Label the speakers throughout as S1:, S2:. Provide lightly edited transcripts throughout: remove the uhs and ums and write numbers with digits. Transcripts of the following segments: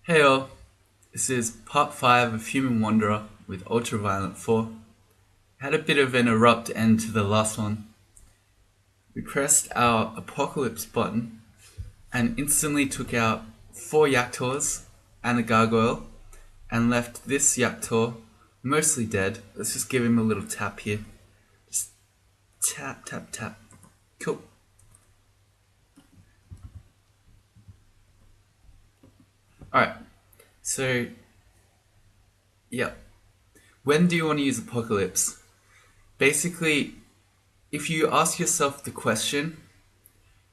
S1: Hey all, this is part 5 of HuWn Wanderer with Ultraviolet 4. Had a bit of an abrupt end to the last one. We pressed our Apocalypse button and instantly took out 4 Yaktors and a Gargoyle and left this Yaktor mostly dead. Let's just give him a little tap here. Just tap, tap, tap. Cool. Alright, so, yeah. When do you want to use Apocalypse? Basically, if you ask yourself the question,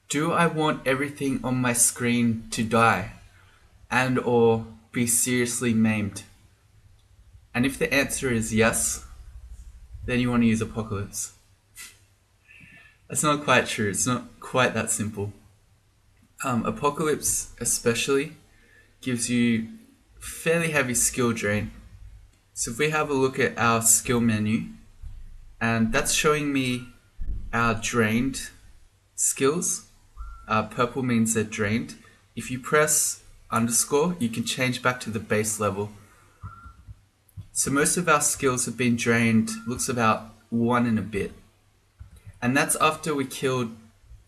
S1: do I want everything on my screen to die and or be seriously maimed? And if the answer is yes, then you want to use Apocalypse. That's not quite true. It's not quite that simple. Apocalypse especially gives you fairly heavy skill drain. So if we have a look at our skill menu, and that's showing me our drained skills. Purple means they're drained. If you press underscore, you can change back to the base level. So most of our skills have been drained, looks about 1 and a bit. And that's after we killed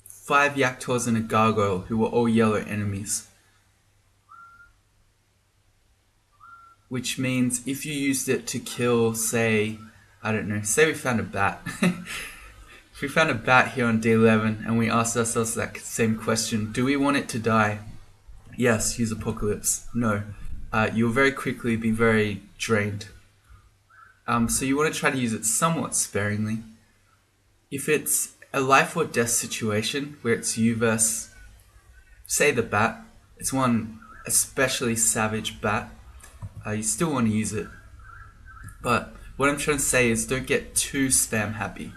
S1: 5 Yaktors and a Gargoyle, who were all yellow enemies. Which means if you used it to kill, say, I don't know, say we found a bat. If we found a bat here on D11 and we asked ourselves that same question, do we want it to die? Yes, use Apocalypse. No. You'll very quickly be very drained. So you want to try to use it somewhat sparingly. If it's a life or death situation where it's you versus, say, the bat, it's one especially savage bat, you still want to use it. But what I'm trying to say is don't get too spam happy.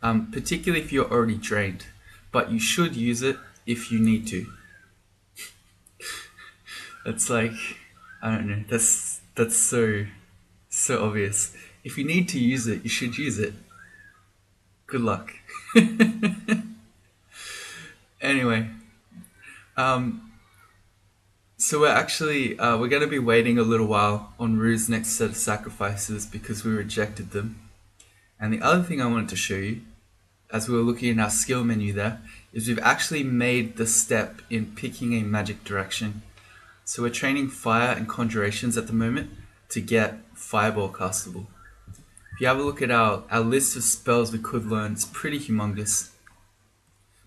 S1: Particularly if you're already drained, but you should use it if you need to. That's like, I don't know, that's so obvious. If you need to use it, you should use it. Good luck. Anyway, so we're going to be waiting a little while on Rue's next set of sacrifices because we rejected them. And the other thing I wanted to show you, as we were looking in our skill menu there, is we've actually made the step in picking a magic direction. So we're training fire and conjurations at the moment to get fireball castable. If you have a look at our list of spells we could learn, it's pretty humongous.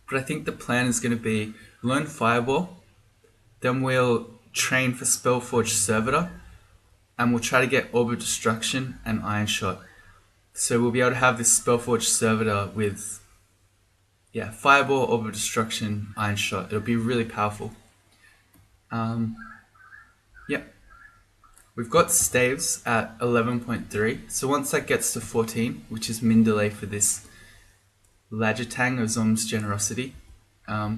S1: But I think the plan is going to be learn fireball, then we'll train for Spellforge Servitor, and we'll try to get Orb of Destruction and Iron Shot. So we'll be able to have this Spellforge Servitor with, Fireball, Orb of Destruction, Iron Shot. It'll be really powerful. We've got staves at 11.3, so once that gets to 14, which is min delay for this Lajatang of Zom's Generosity, our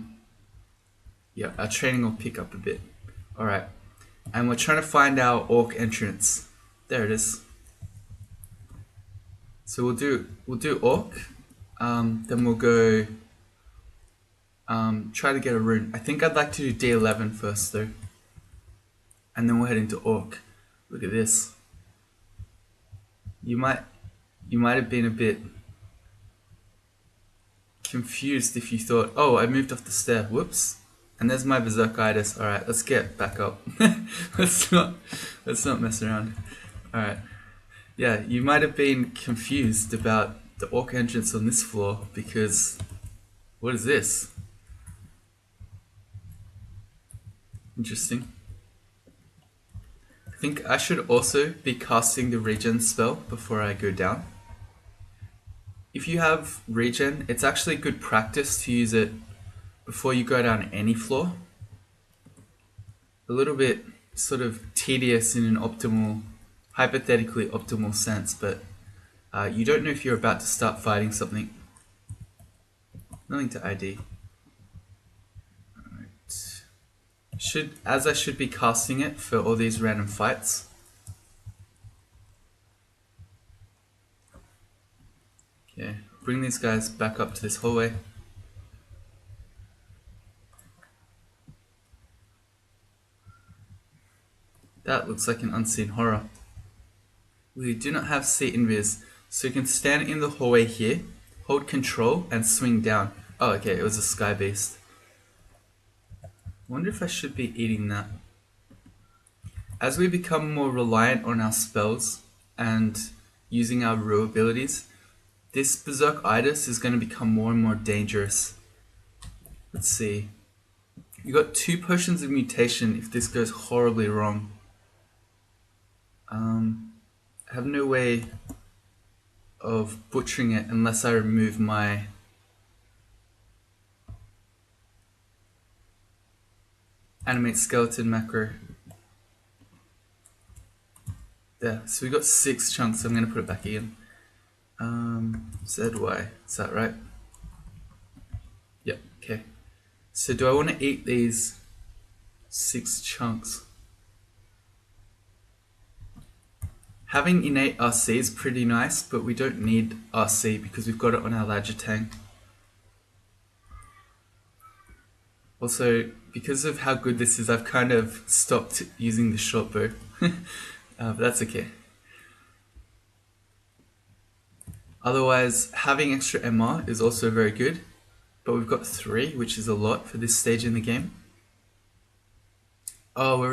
S1: training will pick up a bit. Alright, and we're trying to find our Orc entrance. There it is. So we'll do Orc, then we'll go try to get a rune. I think I'd like to do D11 first though, and then we'll head into Orc. Look at this. You might have been a bit confused if you thought, oh, I moved off the stair. Whoops. And there's my Berserkitis. Alright, let's get back up. let's not mess around. Alright. Yeah, you might have been confused about the Orc entrance on this floor because what is this? Interesting. I think I should also be casting the regen spell before I go down. If you have regen, it's actually good practice to use it before you go down any floor. A little bit sort of tedious in an hypothetically optimal sense, but you don't know if you're about to start fighting something. Nothing to ID. As I should be casting it for all these random fights. Okay, bring these guys back up to this hallway. That looks like an unseen horror. We do not have seat invis, so you can stand in the hallway here, hold control, and swing down. Oh, okay, it was a sky beast. Wonder if I should be eating that. As we become more reliant on our spells and using our real abilities, this berserk-itis is going to become more and more dangerous. Let's see. You got 2 potions of mutation if this goes horribly wrong. I have no way of butchering it unless I remove my animate skeleton macro. There, so we got 6 chunks, so I'm going to put it back in. ZY, is that right? Yep, okay. So do I want to eat these 6 chunks? Having innate RC is pretty nice, but we don't need RC because we've got it on our Lajatang. Also, because of how good this is, I've kind of stopped using the short bow. But that's okay. Otherwise, having extra MR is also very good, but we've got 3, which is a lot for this stage in the game. Oh, we're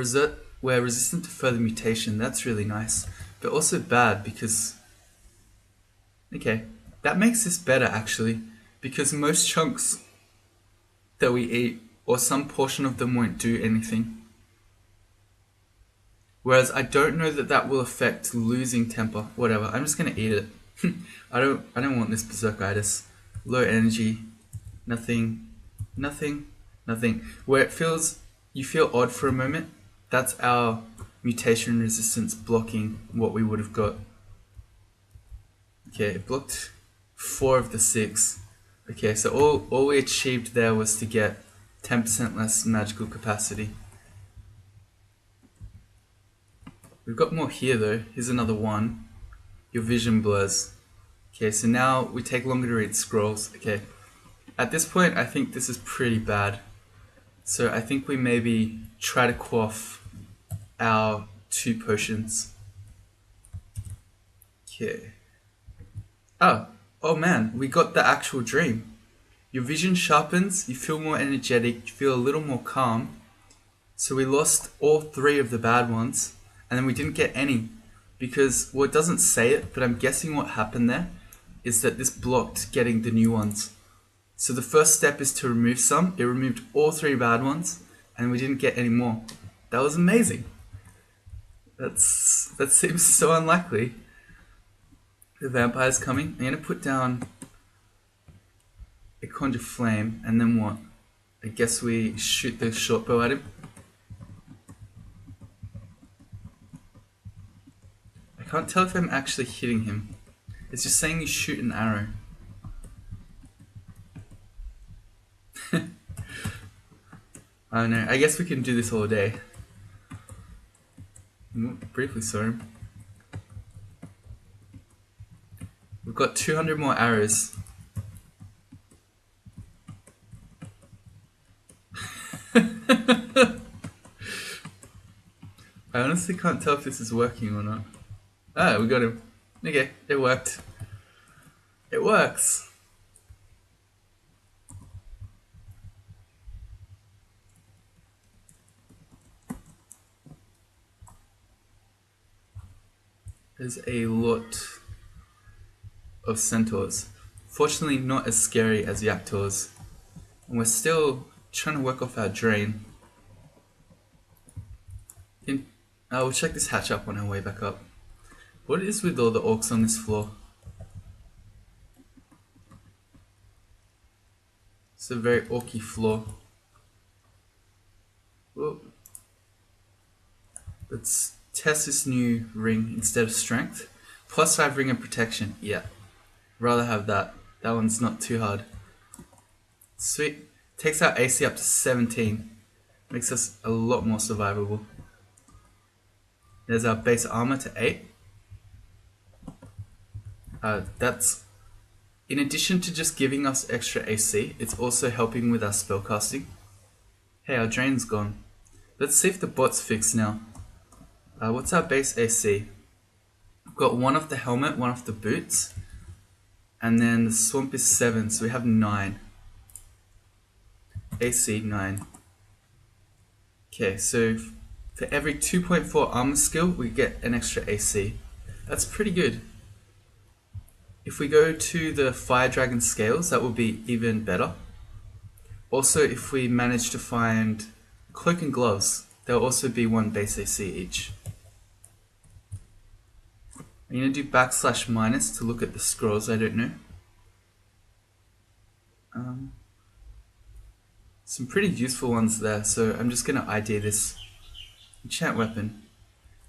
S1: resistant to further mutation. That's really nice, but also bad because... Okay, that makes this better actually, because most chunks that we eat, or some portion of them, won't do anything. Whereas I don't know that that will affect losing temper. Whatever, I'm just gonna eat it. I don't want this berserk-itis. Low energy, nothing. Where it feels, you feel odd for a moment, that's our mutation resistance blocking what we would have got. Okay, it blocked 4 of the 6. Okay, so all we achieved there was to get 10% less magical capacity. We've got more here though. Here's another one. Your vision blurs. Okay, so now we take longer to read scrolls. Okay, at this point I think this is pretty bad. So I think we maybe try to quaff our 2 potions. Okay. Oh man, we got the actual dream. Your vision sharpens, you feel more energetic, you feel a little more calm. So we lost all 3 of the bad ones, and then we didn't get any. Because, well, it doesn't say it, but I'm guessing what happened there is that this blocked getting the new ones. So the first step is to remove some. It removed all 3 bad ones, and we didn't get any more. That was amazing. That seems so unlikely. The vampire's coming. I'm going to put down a conjure flame, and then what? I guess we shoot the short bow at him. I can't tell if I'm actually hitting him. It's just saying you shoot an arrow. I don't know, I guess we can do this all day. Briefly saw him. We've got 200 more arrows. I honestly can't tell if this is working or not. Ah, we got him. Okay, it worked. It works. There's a lot of centaurs. Fortunately not as scary as Yaktors. And we're still trying to work off our drain. We'll check this hatch up on our way back up. What is with all the orcs on this floor? It's a very orky floor. Whoa. Let's test this new ring instead of strength. +5 ring of protection. Yeah. Rather have that. That one's not too hard. Sweet. Takes our AC up to 17. Makes us a lot more survivable. There's our base armor to 8. That's, in addition to just giving us extra AC, it's also helping with our spellcasting. Hey, our drain's gone. Let's see if the bot's fixed now. What's our base AC? We've got 1 off the helmet, 1 off the boots, and then the swamp is 7, so we have 9. AC 9. Okay, so for every 2.4 armor skill, we get an extra AC. That's pretty good. If we go to the Fire Dragon scales, that will be even better. Also, if we manage to find cloak and gloves, there'll also be 1 base AC each. I'm going to do /- to look at the scrolls, I don't know. Some pretty useful ones there, so I'm just going to ID this. Enchant weapon.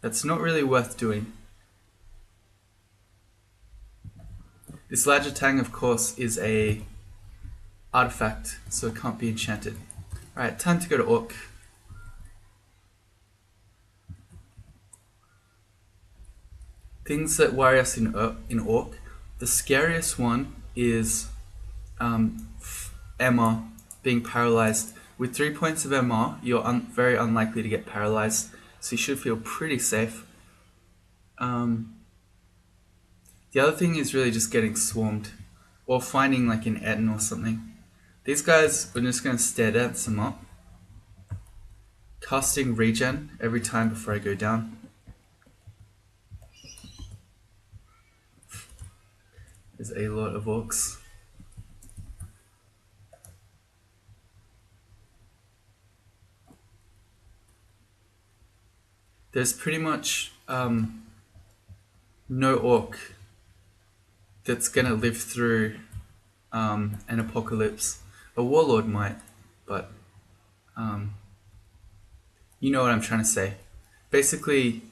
S1: That's not really worth doing. This Lajatang, of course, is a artifact, so it can't be enchanted. Alright, time to go to Orc. Things that worry us in Orc. The scariest one is MR being paralyzed. With 3 points of MR, you're very unlikely to get paralyzed, so you should feel pretty safe. The other thing is really just getting swarmed, or finding like an Etten or something. These guys, we're just going to stare dance them up. Casting regen every time before I go down. There's a lot of orcs. There's pretty much no orc that's gonna live through an apocalypse. A warlord might, but you know what I'm trying to say. Basically,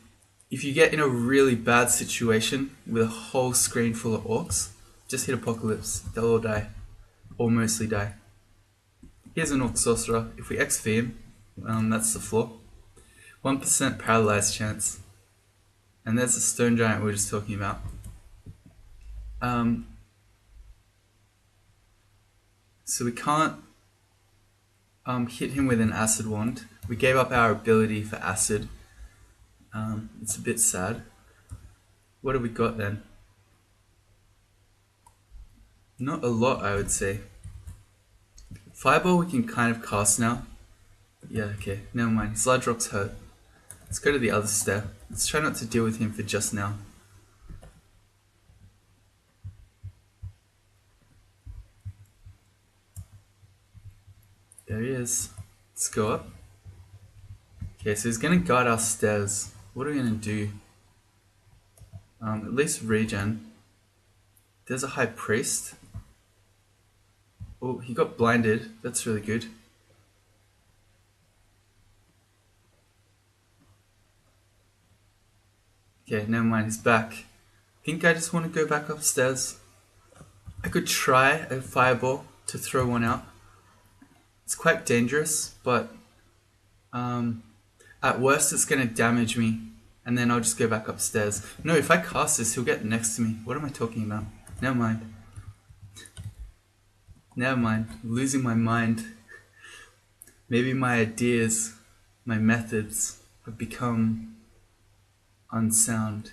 S1: if you get in a really bad situation with a whole screen full of orcs, just hit apocalypse. They'll all die, or mostly die. Here's an orc sorcerer. If we XV him, that's the flaw. 1% paralyzed chance. And there's the stone giant we were just talking about. So we can't hit him with an acid wand. We gave up our ability for acid. It's a bit sad. What have we got then? Not a lot, I would say. Fireball we can kind of cast now. Yeah, okay, never mind. Sludgerock's hurt. Let's go to the other stair. Let's try not to deal with him for just now. There he is. Let's go up. Okay, so he's going to guard our stairs. What are we going to do? At least regen. There's a high priest. Oh, he got blinded. That's really good. Okay, never mind, he's back. I think I just want to go back upstairs. I could try a fireball to throw one out. It's quite dangerous, but at worst it's going to damage me, and then I'll just go back upstairs. No, if I cast this, he'll get next to me. What am I talking about? Never mind. Never mind. I'm losing my mind. Maybe my ideas, my methods have become unsound.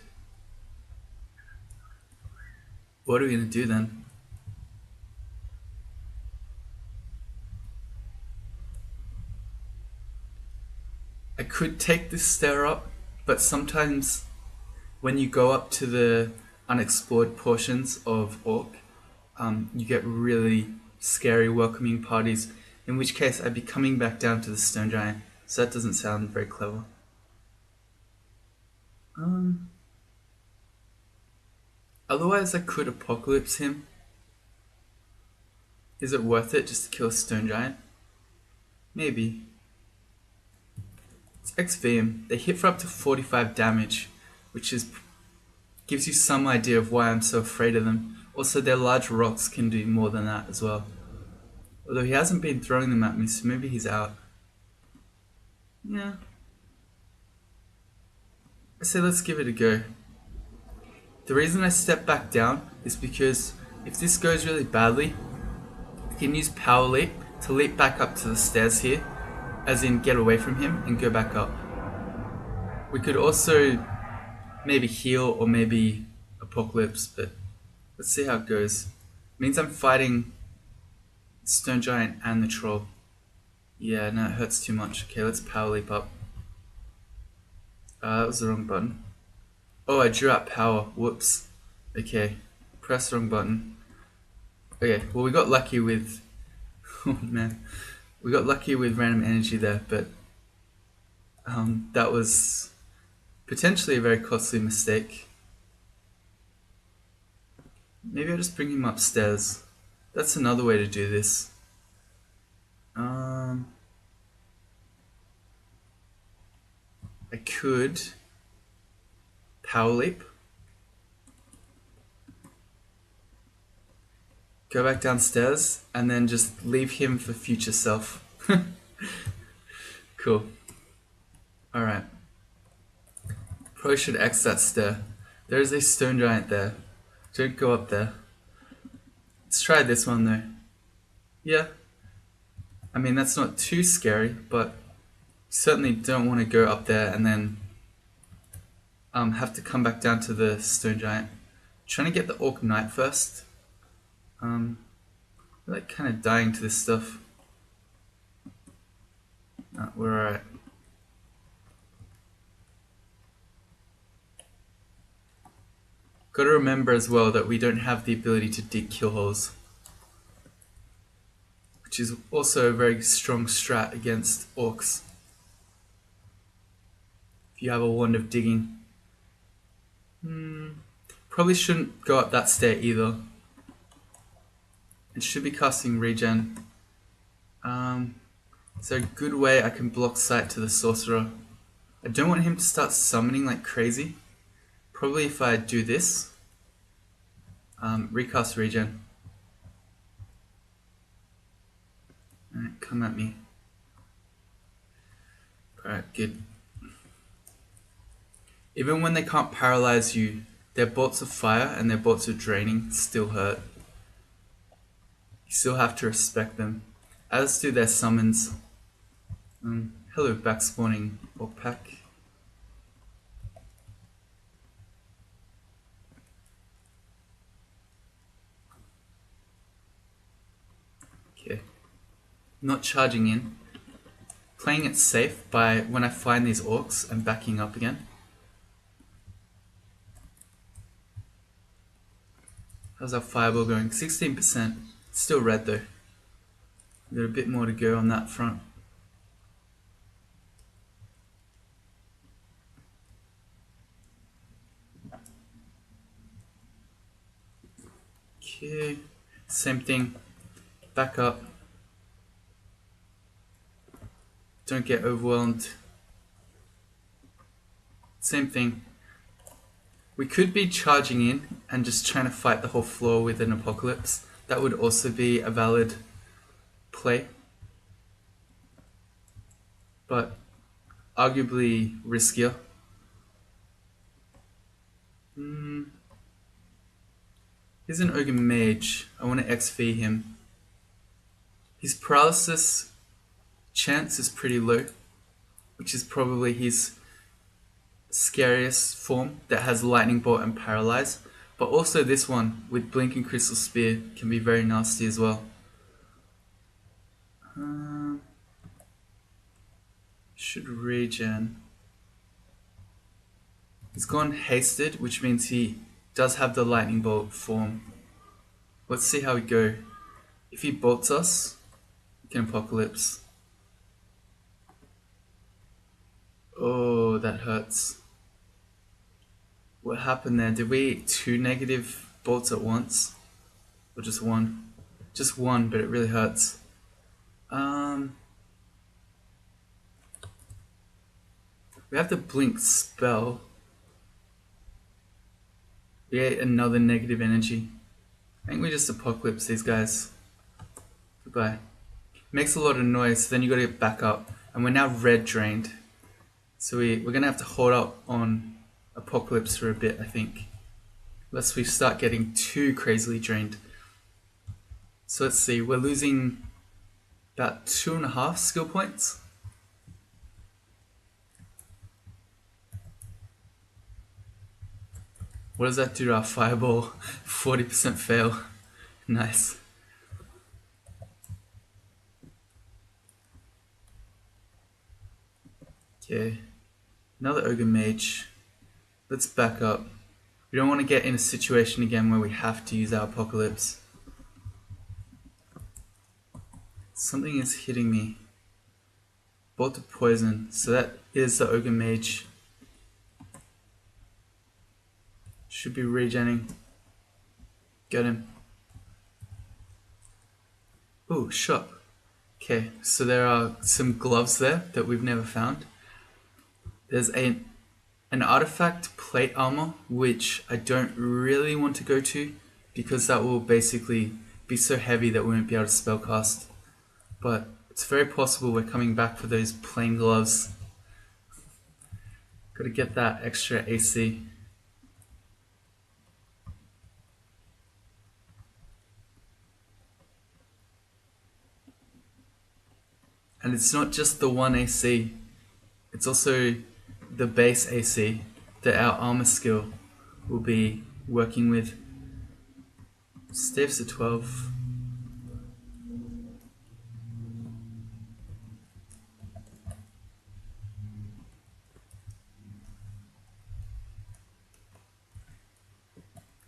S1: What are we going to do then? I could take this stair up, but sometimes when you go up to the unexplored portions of Orc, you get really scary welcoming parties, in which case I'd be coming back down to the stone giant, so that doesn't sound very clever. Otherwise I could apocalypse him. Is it worth it just to kill a stone giant? Maybe. Let's XV him. They hit for up to 45 damage, which gives you some idea of why I'm so afraid of them. Also, their large rocks can do more than that as well. Although he hasn't been throwing them at me, so maybe he's out. Yeah. I say let's give it a go. The reason I step back down is because if this goes really badly, I can use power leap to leap back up to the stairs here, as in get away from him and go back up. We could also maybe heal or maybe apocalypse, but let's see how it goes. Means I'm fighting Stone Giant and the Troll. Yeah, no, it hurts too much. Okay, let's power leap up. That was the wrong button. Oh, I drew out power. Whoops. Okay, press the wrong button. Okay, well we got lucky with... Oh man. We got lucky with random energy there, but that was potentially a very costly mistake. Maybe I'll just bring him upstairs. That's another way to do this. I could power leap, go back downstairs, and then just leave him for future self. Cool. Alright. Probably should X that stair. There is a stone giant there. Don't go up there. Let's try this one though. Yeah. I mean, that's not too scary, but you certainly don't want to go up there and then have to come back down to the stone giant. Trying to get the orc knight first. I'm like kind of dying to this stuff. We're alright. Got to remember as well that we don't have the ability to dig kill holes, which is also a very strong strat against orcs. If you have a wand of digging. Probably shouldn't go up that stair either. It should be casting regen. Is there a good way I can block sight to the sorcerer? I don't want him to start summoning like crazy. Probably if I do this. Recast regen. Alright, come at me. Alright, good. Even when they can't paralyze you, their bolts of fire and their bolts of draining still hurt. You still have to respect them, as do their summons. Hello, back spawning orc pack. Okay, not charging in. Playing it safe by when I find these orcs, I'm backing up again. How's our fireball going? 16%. Still red though. We've got a bit more to go on that front. Okay, same thing. Back up. Don't get overwhelmed. Same thing. We could be charging in and just trying to fight the whole floor with an apocalypse. That would also be a valid play. But arguably riskier. Here's an ogre mage. I want to XV him. His paralysis chance is pretty low, which is probably his scariest form that has lightning bolt and paralyze. But also this one with blink and crystal spear can be very nasty as well. Should regen. He's gone hasted, which means he does have the lightning bolt form. Let's see how we go. If he bolts us, we can apocalypse. Oh, that hurts. What happened there? Did we eat 2 negative bolts at once? Or just one? Just one, but it really hurts. We have the blink spell. We ate another negative energy. I think we just apocalypse these guys. Goodbye. Makes a lot of noise, so then you gotta get back up. And we're now red drained. So we're gonna have to hold up on apocalypse for a bit, I think. Lest we start getting too crazily drained. So let's see, we're losing about 2.5 skill points. What does that do to our fireball? 40% fail. Nice. Okay. Another ogre mage. Let's back up. We don't want to get in a situation again where we have to use our apocalypse. Something is hitting me. Bolt of poison. So that is the ogre mage. Should be regenning. Get him. Ooh, shop. Okay, so there are some gloves there that we've never found. There's an artifact plate armor, which I don't really want to go to, because that will basically be so heavy that we won't be able to spellcast. But it's very possible we're coming back for those plain gloves. Gotta get that extra AC. And it's not just the one AC, it's also the base AC that our armor skill will be working with. Staves at 12.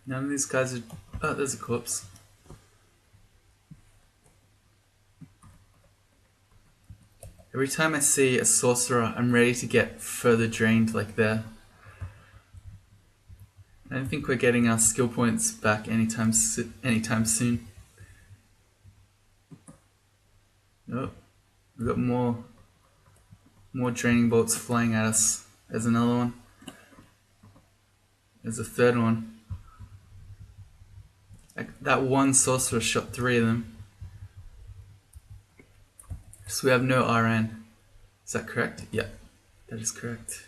S1: None of these guys are... Oh, there's a corpse. Every time I see a sorcerer, I'm ready to get further drained like there. I don't think we're getting our skill points back anytime soon. Oh, we've got more draining bolts flying at us. There's another one. There's a third one. That one sorcerer shot 3 of them. So we have no RN. Is that correct? Yeah, that is correct.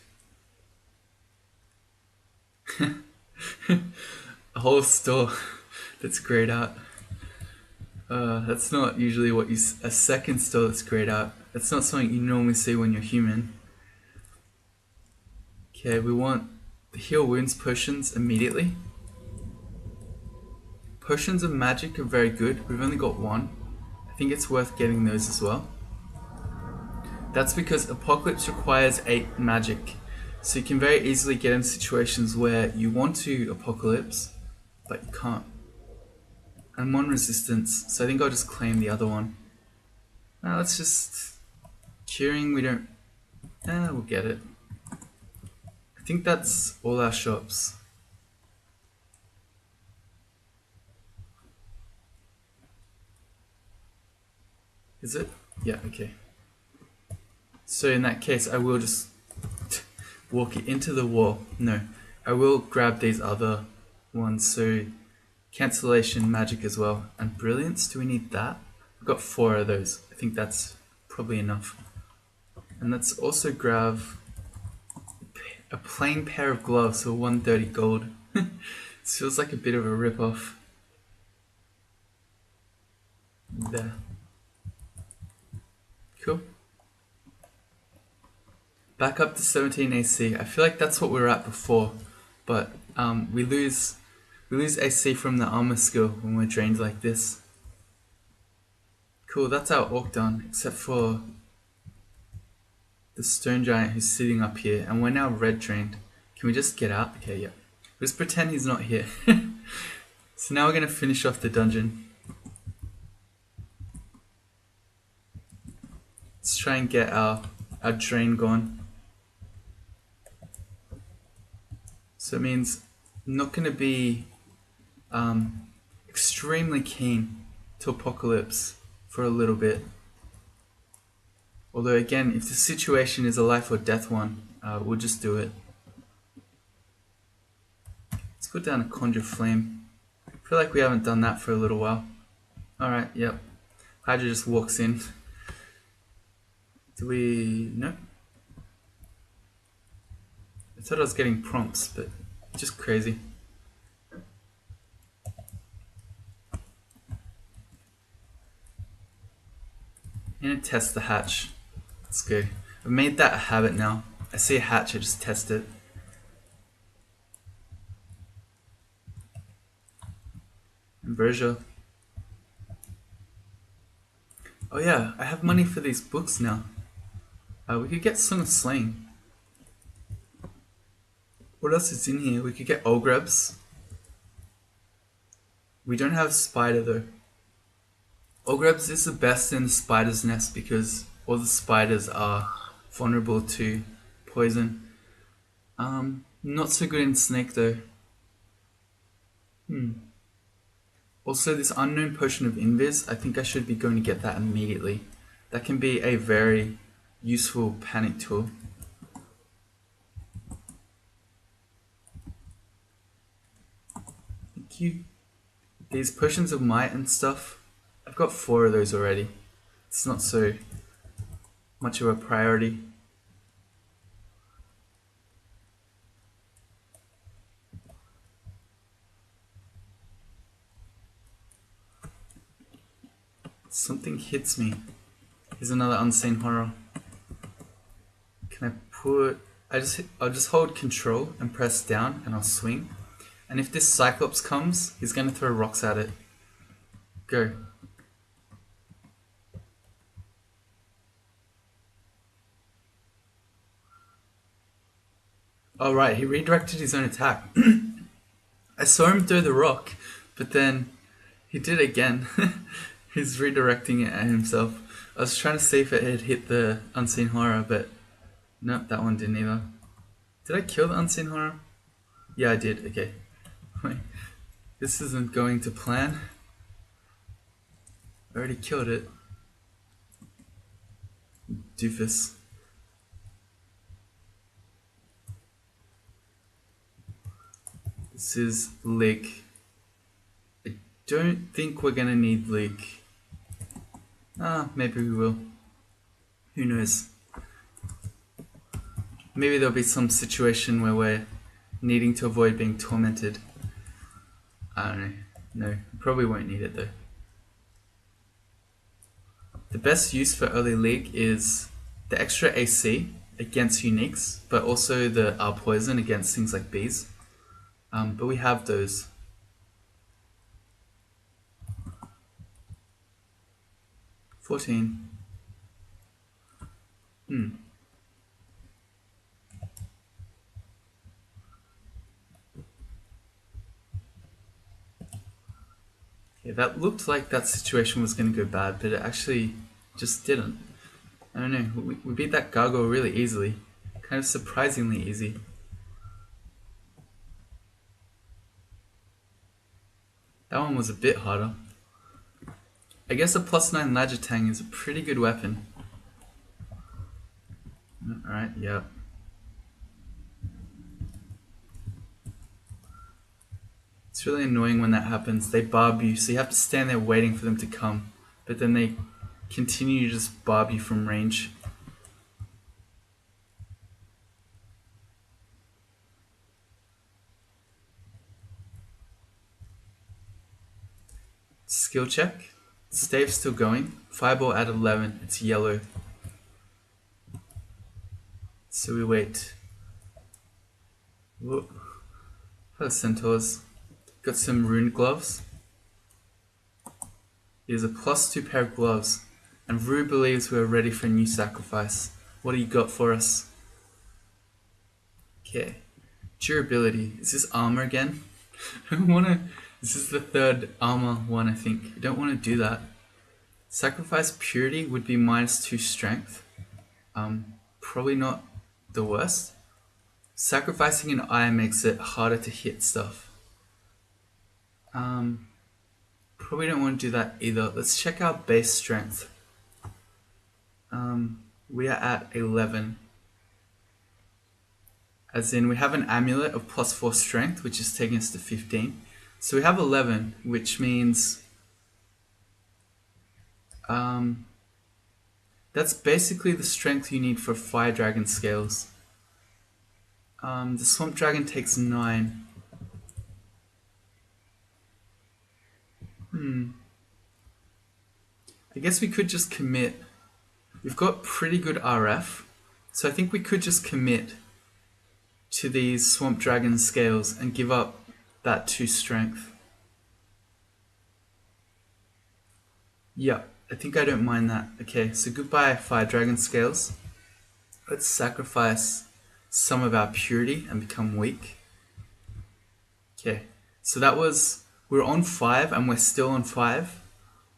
S1: A whole store that's grayed out. That's not usually what you... A second store that's grayed out. That's not something you normally see when you're human. Okay, we want the heal wounds potions immediately. Potions of magic are very good. We've only got 1. I think it's worth getting those as well. That's because Apocalypse requires 8 magic. So you can very easily get in situations where you want to Apocalypse, but you can't. And 1 resistance, so I think I'll just claim the other one. Now let's just... Curing, we don't... we'll get it. I think that's all our shops. Is it? Yeah, okay. So in that case, I will just walk it into the wall. No, I will grab these other ones. So cancellation, magic as well, and brilliance. Do we need that? I've got 4 of those. I think that's probably enough. And let's also grab a plain pair of gloves for 130 gold. This feels like a bit of a rip-off. There. Cool. Back up to 17 AC. I feel like that's what we were at before, but we lose AC from the armor skill when we're drained like this. Cool, that's our orc done, except for the stone giant who's sitting up here, and we're now red drained. Can we just get out? Okay, yeah. Just pretend he's not here. So now we're gonna finish off the dungeon. Let's try and get our drain gone. So it means I'm not going to be extremely keen to Apocalypse for a little bit. Although again, if the situation is a life or death one, we'll just do it. Let's put down a Conjure Flame. I feel like we haven't done that for a little while. Alright, yep. Hydra just walks in. Do we... no? I thought I was getting prompts, but just crazy. I'm gonna test the hatch. Let's go. I've made that a habit now. I see a hatch, I just test it. Ambrosia. Oh yeah, I have money for these books now. We could get Song of Slaying. What else is in here? We could get Ogrebs. We don't have Spider though. Ogrebs is the best in the spider's nest because all the spiders are vulnerable to poison. Not so good in snake though. Also, this unknown potion of invis, I think I should be going to get that immediately. That can be a very useful panic tool. Thank you. These potions of might and stuff, I've got 4 of those already. It's not so much of a priority. Something hits me. Here's another unseen horror. Can I put... I'll just hold control and press down and I'll swing. And if this Cyclops comes, he's going to throw rocks at it. Go. Oh right, he redirected his own attack. I saw him throw the rock, but then he did it again. He's redirecting it at himself. I was trying to see if it had hit the unseen horror, but nope, that one didn't either. Did I kill the unseen horror? Yeah, I did. Okay. Wait, this isn't going to plan. I already killed it. Doofus. This is leak. I don't think we're gonna need leak. Maybe we will. Who knows? Maybe there'll be some situation where we're needing to avoid being tormented. I don't know. No, probably won't need it though. The best use for early leak is the extra AC against uniques, but also the poison against things like bees. But we have those. $14. Yeah, that looked like that situation was going to go bad, but it actually just didn't. I don't know, we beat that gargoyle really easily. Kind of surprisingly easy. That one was a bit harder. I guess a +9 Lajatang is a pretty good weapon. Alright, yeah. It's really annoying when that happens. They barb you, so you have to stand there waiting for them to come. But then they continue to just barb you from range. Skill check. Stave's still going. Fireball at 11. It's yellow. So we wait. Whoop. Hello, centaurs. Got some rune gloves. Here's a +2 pair of gloves. And Rue believes we're ready for a new sacrifice. What do you got for us? Okay. Durability. Is this armor again? I don't wanna... This is the 3rd armor one, I think. I don't want to do that. Sacrifice purity would be -2 strength. Probably not the worst. Sacrificing an eye makes it harder to hit stuff. Probably don't want to do that either. Let's check our base strength. We are at 11. As in, we have an amulet of +4 strength, which is taking us to 15. So we have 11, which means that's basically the strength you need for Fire Dragon scales. The Swamp Dragon takes 9. I guess we could just commit. We've got pretty good RF, so I think we could just commit to these Swamp Dragon scales and give up that 2 strength. Yeah, I think I don't mind that. Okay, so goodbye fire dragon scales. Let's sacrifice some of our purity and become weak. Okay, so that was, we're on 5 and we're still on 5.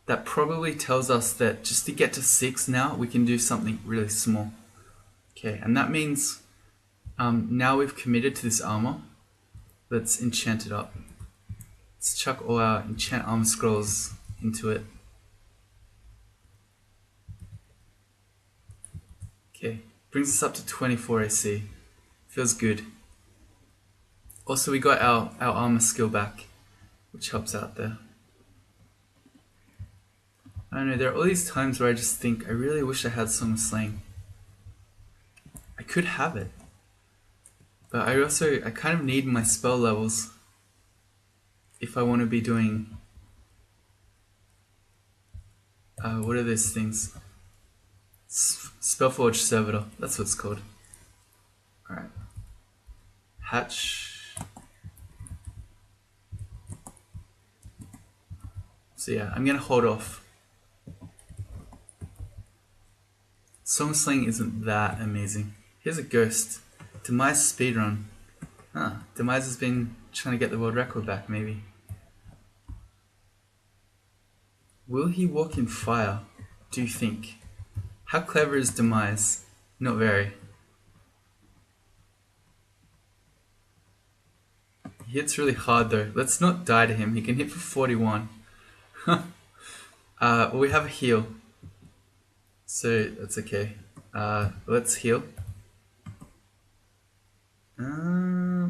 S1: That probably tells us that just to get to 6 now, we can do something really small. Okay, and that means now we've committed to this armor. Let's enchant it up. Let's chuck all our enchant armor scrolls into it. Okay, brings us up to 24 AC. Feels good. Also, we got our armor skill back, which helps out there. I don't know, there are all these times where I just think, I really wish I had Song of Slaying. I could have it. But I kind of need my spell levels if I want to be doing, what are those things? Spellforge Servitor, that's what it's called. Alright. Hatch. So yeah, I'm gonna hold off. Song of Slaying isn't that amazing. Here's a ghost. Demise speedrun. Huh, Demise has been trying to get the world record back, maybe. Will he walk in fire, do you think? How clever is Demise? Not very. He hits really hard though. Let's not die to him. He can hit for 41. We have a heal. So that's okay. Let's heal.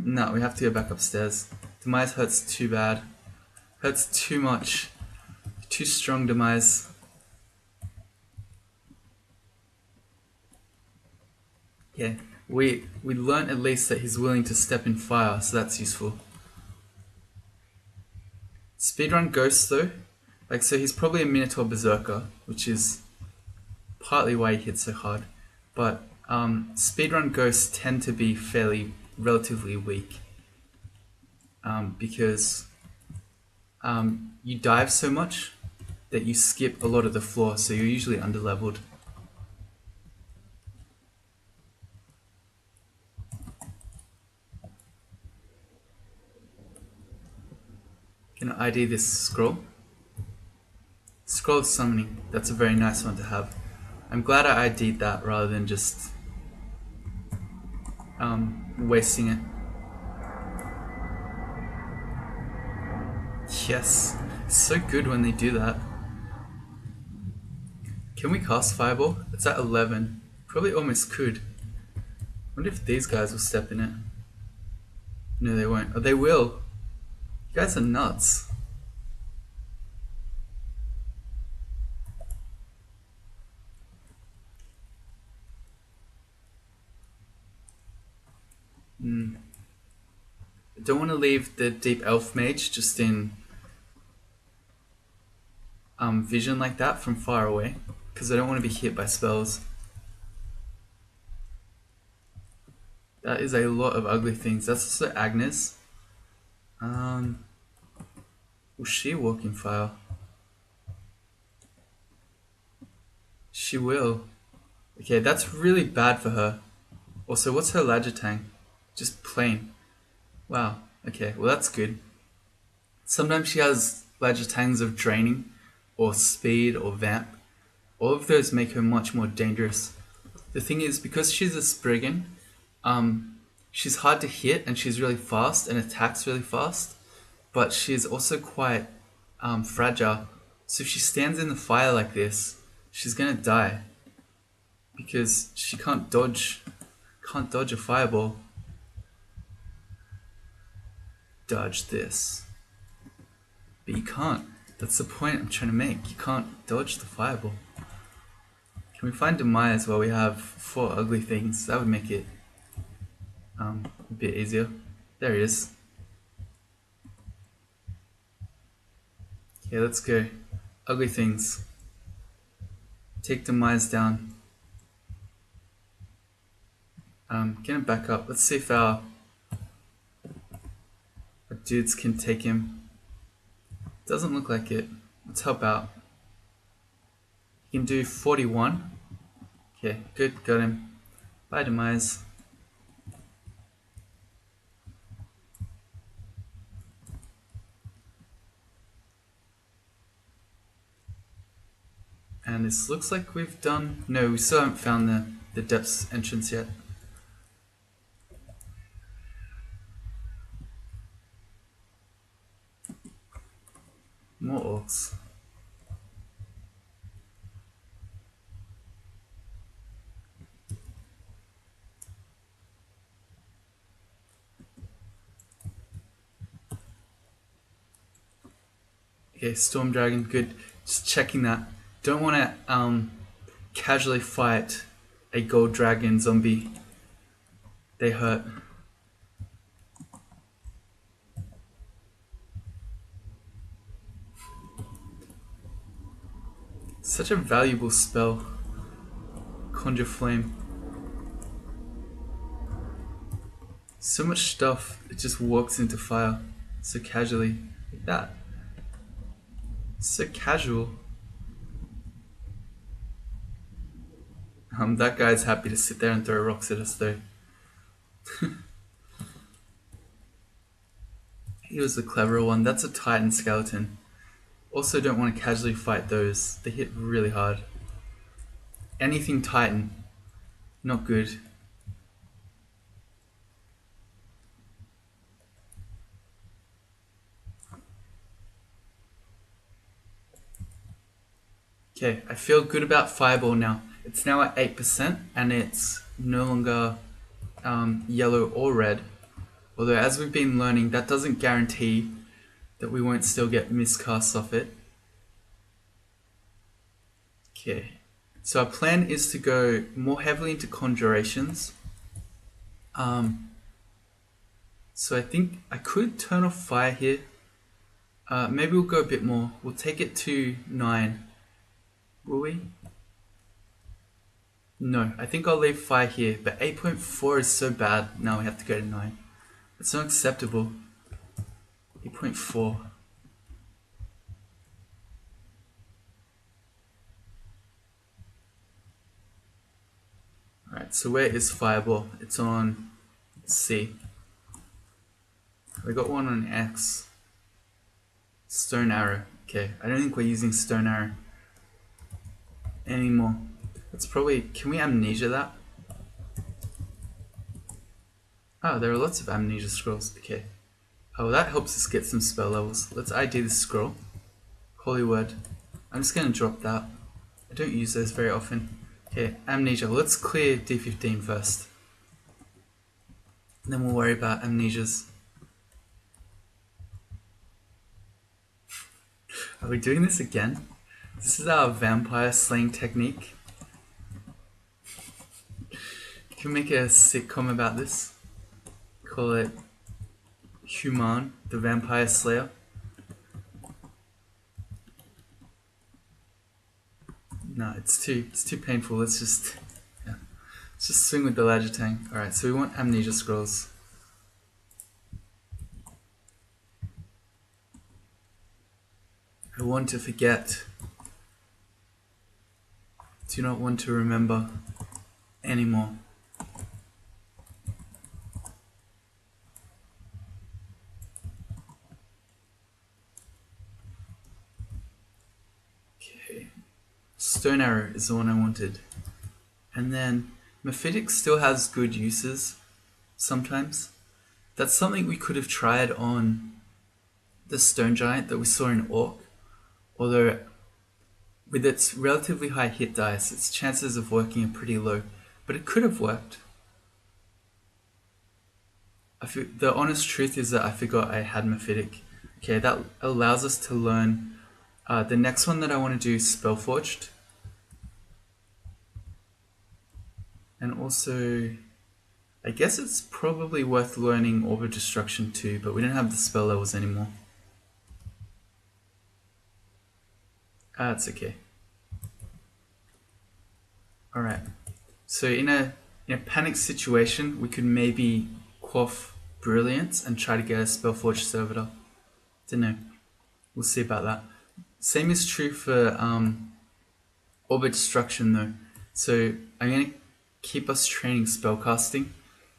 S1: No, we have to go back upstairs. Demise hurts too bad. Hurts too much. Too strong, Demise. Yeah, we learnt at least that he's willing to step in fire, so that's useful. Speedrun Ghost though, like, so he's probably a Minotaur Berserker, which is partly why he hits so hard. But speedrun Ghosts tend to be relatively weak, because you dive so much that you skip a lot of the floor, so you're usually underleveled. Can I ID this scroll? Scroll of Summoning, that's a very nice one to have. I'm glad I ID'd that rather than just wasting it. Yes, it's so good when they do that. Can we cast Fireball? It's at 11. Probably almost could. Wonder if these guys will step in it. No, they won't. Oh, they will. You guys are nuts. I don't want to leave the Deep Elf Mage just in vision like that from far away, because I don't want to be hit by spells. That is a lot of ugly things. That's also Agnes. Will she walk in fire? She will. Okay, that's really bad for her. Also, what's her Lajatang? Just plain. Wow. Okay, well that's good. Sometimes she has Lajatangs of Draining, or Speed, or Vamp. All of those make her much more dangerous. The thing is, because she's a Spriggan, she's hard to hit and she's really fast and attacks really fast, but she's also quite fragile. So if she stands in the fire like this, she's gonna die because she can't dodge a fireball. Dodge this, but you can't. That's the point I'm trying to make. You can't dodge the fireball. Can we find Demise while we have 4 ugly things? That would make it a bit easier. There he is. Okay, let's go. Ugly things. Take Demise down. Get him back up. Let's see if our dudes can take him. Doesn't look like it. Let's help out. You can do 41. Okay, good, got him. Bye, Demise. And this looks like we've done... No, we still haven't found the depths entrance yet. More orcs. Okay, Storm Dragon, good. Just checking that. Don't want to casually fight a gold dragon zombie. They hurt. Such a valuable spell. Conjure Flame. So much stuff, it just walks into fire so casually. Like that. So casual. That guy's happy to sit there and throw rocks at us though. He was the cleverer one. That's a Titan skeleton. Also don't want to casually fight those. They hit really hard. Anything Titan, not good. Okay, I feel good about Fireball now. It's now at 8% and it's no longer yellow or red. Although as we've been learning, that doesn't guarantee that we won't still get miscasts off it. Okay, so our plan is to go more heavily into conjurations. So I think I could turn off fire here. Maybe we'll go a bit more. We'll take it to 9. Will we? No, I think I'll leave fire here, but 8.4 is so bad, now we have to go to 9. It's not acceptable. 8.4. Alright, so where is Fireball? It's on C. We got one on X. Stone Arrow. Okay, I don't think we're using Stone Arrow anymore. That's probably... Can we amnesia that? Oh, there are lots of amnesia scrolls. Okay. Oh, that helps us get some spell levels. Let's ID this scroll. Holy Word. I'm just going to drop that. I don't use those very often. Okay, amnesia. Let's clear D15 first. And then we'll worry about amnesias. Are we doing this again? This is our vampire slaying technique. Can we make a sitcom about this? Call it HuWn, the Vampire Slayer. No, it's too painful. Let's just swing with the ladder tank. Alright, so we want amnesia scrolls. I want to forget. Do not want to remember anymore. Okay. Stone Arrow is the one I wanted. And then Mephitic still has good uses sometimes. That's something we could have tried on the Stone Giant that we saw in Orc. Although with its relatively high hit dice, its chances of working are pretty low. But it could have worked. The honest truth is that I forgot I had Mephitic. Okay, that allows us to learn the next one that I want to do, Spellforged. And also, I guess it's probably worth learning Orb of Destruction too, but we don't have the spell levels anymore. It's okay. Alright, so in a panic situation, we could maybe quaff Brilliance and try to get a Spellforged Servitor. Don't know. We'll see about that. Same is true for Orb of Destruction though. So I'm going to keep us training spellcasting,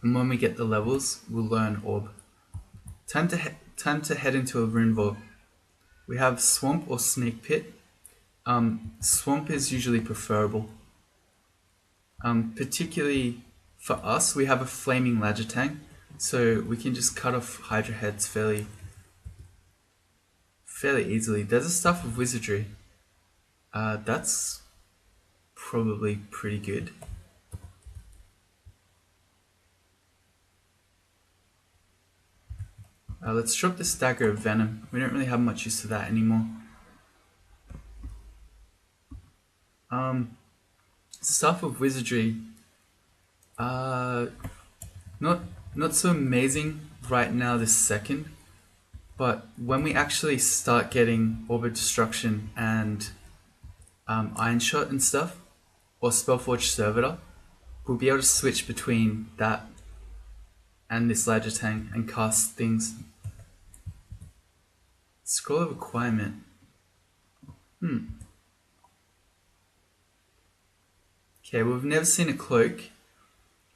S1: and when we get the levels, we'll learn Orb. Time to head into a rune vault. We have Swamp or Snake Pit. Swamp is usually preferable. Particularly for us, we have a Flaming Lajatang, so we can just cut off Hydra heads fairly easily. There's a Staff of Wizardry. That's probably pretty good. Let's drop the Dagger of Venom. We don't really have much use for that anymore. Staff of Wizardry. Not so amazing right now this second, but when we actually start getting Orb of Destruction and Iron Shot and stuff, or Spellforged Servitor, we'll be able to switch between that and this Lajatang and cast things. Scroll of Acquirement. Okay, we've never seen a cloak.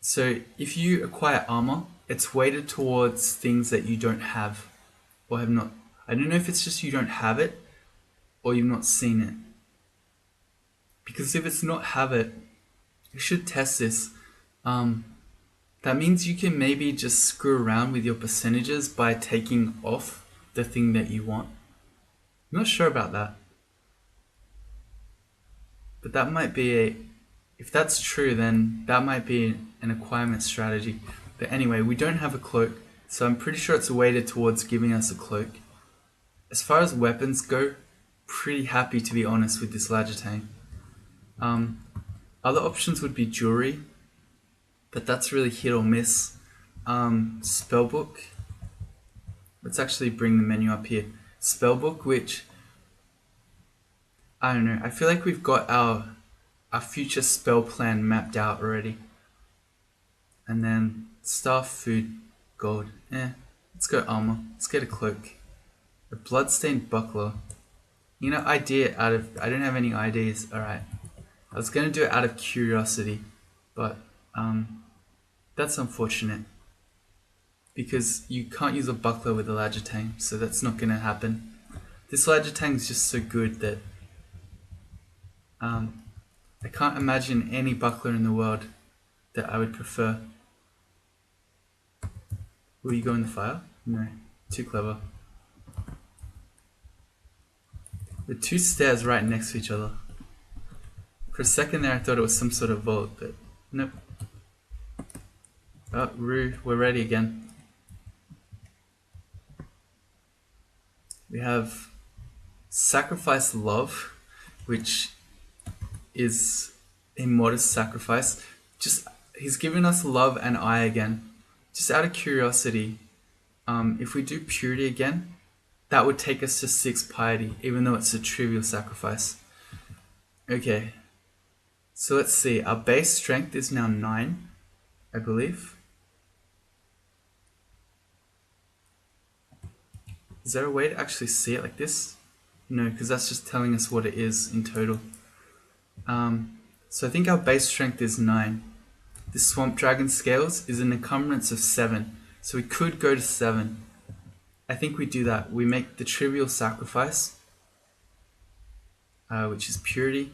S1: So if you acquire armor, it's weighted towards things that you don't have or have not. I don't know if it's just you don't have it or you've not seen it. Because if it's not have it, you should test this. That means you can maybe just screw around with your percentages by taking off the thing that you want. I'm not sure about that. But that might be if that's true, then that might be an acquirement strategy. But anyway, we don't have a cloak, so I'm pretty sure it's weighted towards giving us a cloak. As far as weapons go, pretty happy to be honest with this Lajatang. Other options would be jewelry, but that's really hit or miss. Spellbook. Let's actually bring the menu up here. Spellbook, which I don't know. I feel like we've got our future spell plan mapped out already. And then staff, food, gold. Let's go armor. Let's get a cloak. A bloodstained buckler. You know, idea out of... I don't have any ideas. Alright. I was going to do it out of curiosity. But that's unfortunate. Because you can't use a buckler with a Lajatang. So that's not going to happen. This Lajatang is just so good that... I can't imagine any buckler in the world that I would prefer. Will you go in the fire? No, too clever. The two stairs right next to each other. For a second there I thought it was some sort of vault, but nope. Oh, Rue, we're ready again. We have Sacrifice Love, which is a modest sacrifice. He's given us love and eye again. Just out of curiosity, if we do purity again, that would take us to 6 piety, even though it's a trivial sacrifice. Okay, so let's see. Our base strength is now 9, I believe. Is there a way to actually see it like this? No, because that's just telling us what it is in total. So I think our base strength is 9. This Swamp Dragon Scales is an encumbrance of 7, so we could go to 7. I think we do that. We make the trivial sacrifice, which is purity,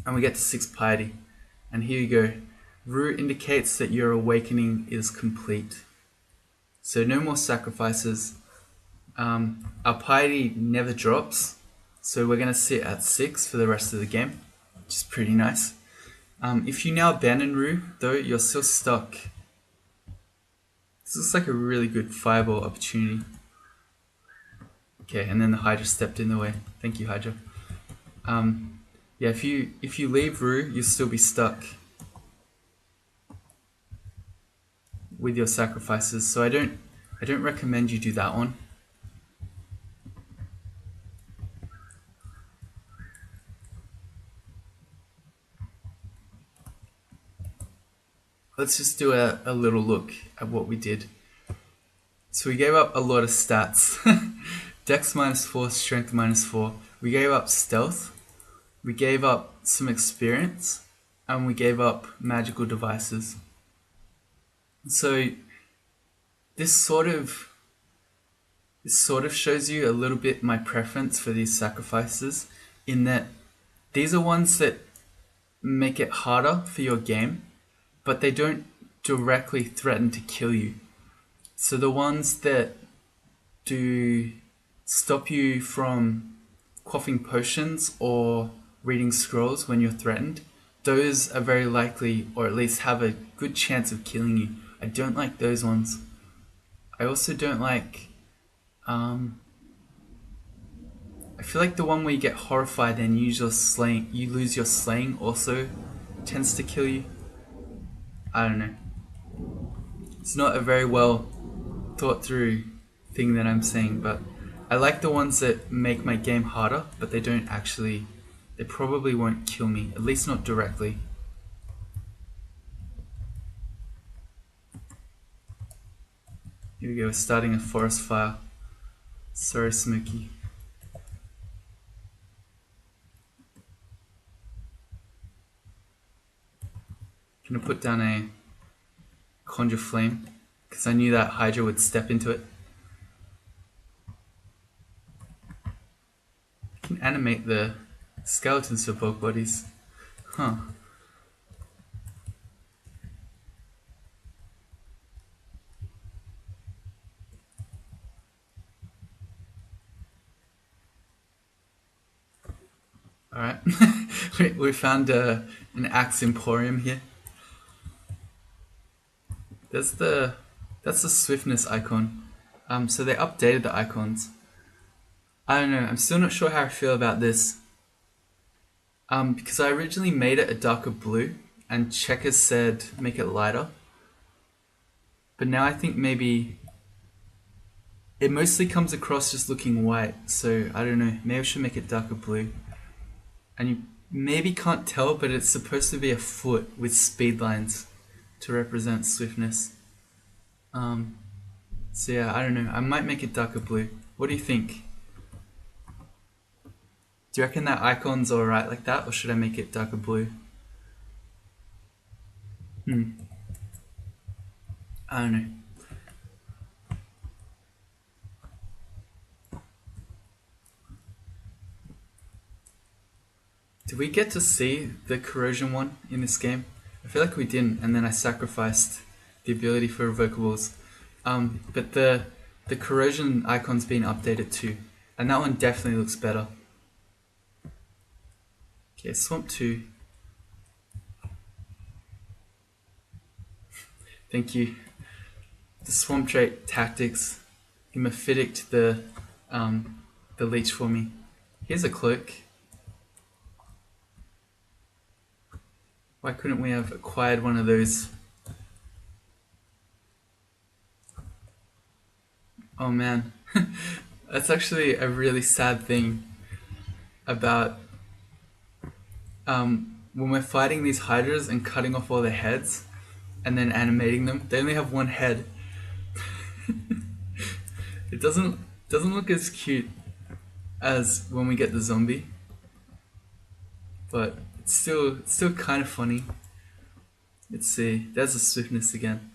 S1: and we get to 6 piety. And here you go. Rue indicates that your awakening is complete. So no more sacrifices. Our piety never drops, so we're going to sit at 6 for the rest of the game, which is pretty nice. If you now abandon Rue, though, you're still stuck. This looks like a really good fireball opportunity. Okay, and then the Hydra stepped in the way. Thank you, Hydra. Yeah, if you leave Rue, you'll still be stuck with your sacrifices. So I don't recommend you do that one. Let's just do a little look at what we did. So we gave up a lot of stats. Dex -4, strength -4. We gave up stealth. we gave up some experience, and we gave up magical devices. So this sort of shows you a little bit my preference for these sacrifices, in that these are ones that make it harder for your game, but they don't directly threaten to kill you. So the ones that do stop you from quaffing potions or reading scrolls when you're threatened, those are very likely, or at least have a good chance of killing you. I don't like those ones. I also don't like I feel like the one where you get horrified and you lose your slaying also tends to kill you. I don't know. It's not a very well thought through thing that I'm saying, but I like the ones that make my game harder, but they probably won't kill me, at least not directly. Here we go, starting a forest fire. Sorry, Smokey. Gonna put down a conjure flame, because I knew that Hydra would step into it. I can animate the skeletons for bug bodies. Huh. Alright. we found an axe emporium here. That's the swiftness icon. So they updated the icons. I don't know, I'm still not sure how I feel about this. Because I originally made it a darker blue, and Checkers said make it lighter. But now I think maybe it mostly comes across just looking white, so I don't know, maybe I should make it darker blue. And you maybe can't tell, but it's supposed to be a foot with speed lines to represent swiftness. So yeah, I don't know, I might make it darker blue. What do you think? Do you reckon that icon's alright like that, or should I make it darker blue? I don't know. Did we get to see the corrosion one in this game? I feel like we didn't, and then I sacrificed the ability for revocables. But the corrosion icon's been updated too, and that one definitely looks better. Okay, Swamp 2. Thank you. The Swamp Trait tactics. Hemophitic the leech for me. Here's a cloak. Why couldn't we have acquired one of those? Oh man. That's actually a really sad thing about when we're fighting these hydras and cutting off all their heads and then animating them. They only have one head. It doesn't look as cute as when we get the zombie, but it's still kind of funny. Let's see, there's the swiftness again.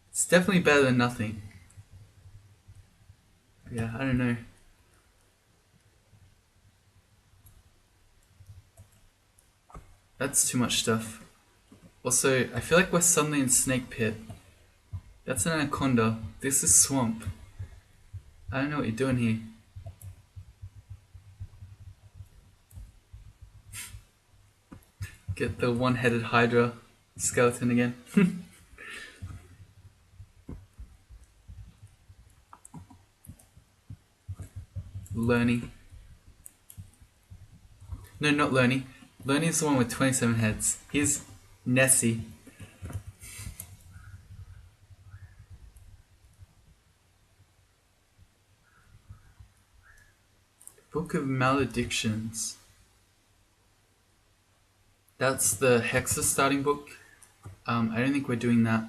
S1: It's definitely better than nothing. Yeah, I don't know. That's too much stuff. Also, I feel like we're suddenly in Snake Pit. That's an anaconda. This is swamp. I don't know what you're doing here. Get the one-headed Hydra skeleton again. Lerny. No, not Lerny. Lerny is the one with 27 heads. Here's Nessie. Book of Maledictions. That's the Hexa starting book. I don't think we're doing that.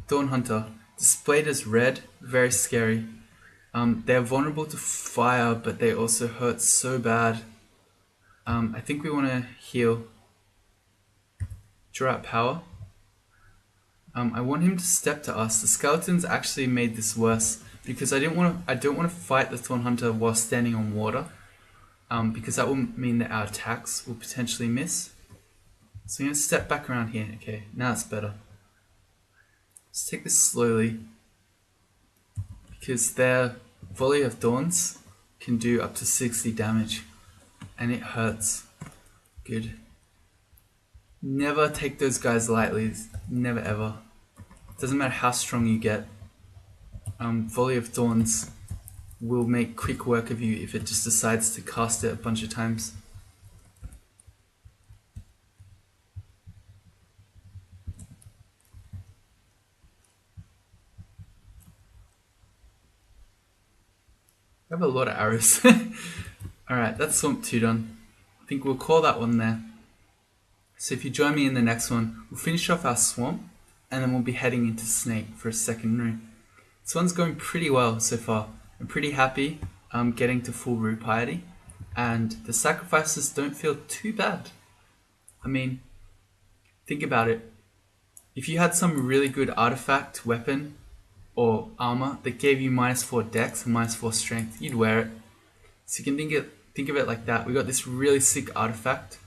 S1: Dawn Hunter. Displayed as red. Very scary. They're vulnerable to fire, but they also hurt so bad. I think we want to heal. Draw out power. I want him to step to us. The skeletons actually made this worse because I don't want to fight the Thorn Hunter while standing on water. Because that will mean that our attacks will potentially miss. So I'm going to step back around here. Okay, now it's better. Let's take this slowly. Because their volley of thorns can do up to 60 damage. And it hurts. Good. Never take those guys lightly. Never ever. Doesn't matter how strong you get. Volley of thorns will make quick work of you if it just decides to cast it a bunch of times. I have a lot of arrows. Alright, that's Swamp 2 done. I think we'll call that one there. So if you join me in the next one, we'll finish off our Swamp, and then we'll be heading into Snake for a second rune. This one's going pretty well so far. I'm pretty happy getting to full Rue Piety, and the sacrifices don't feel too bad. I mean, think about it. If you had some really good artifact, weapon, or armor that gave you -4 dex and -4 strength, you'd wear it. So you can think of it like that. We got this really sick artifact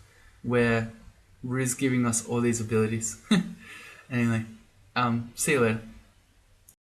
S1: where Rue's giving us all these abilities. Anyway, see you later.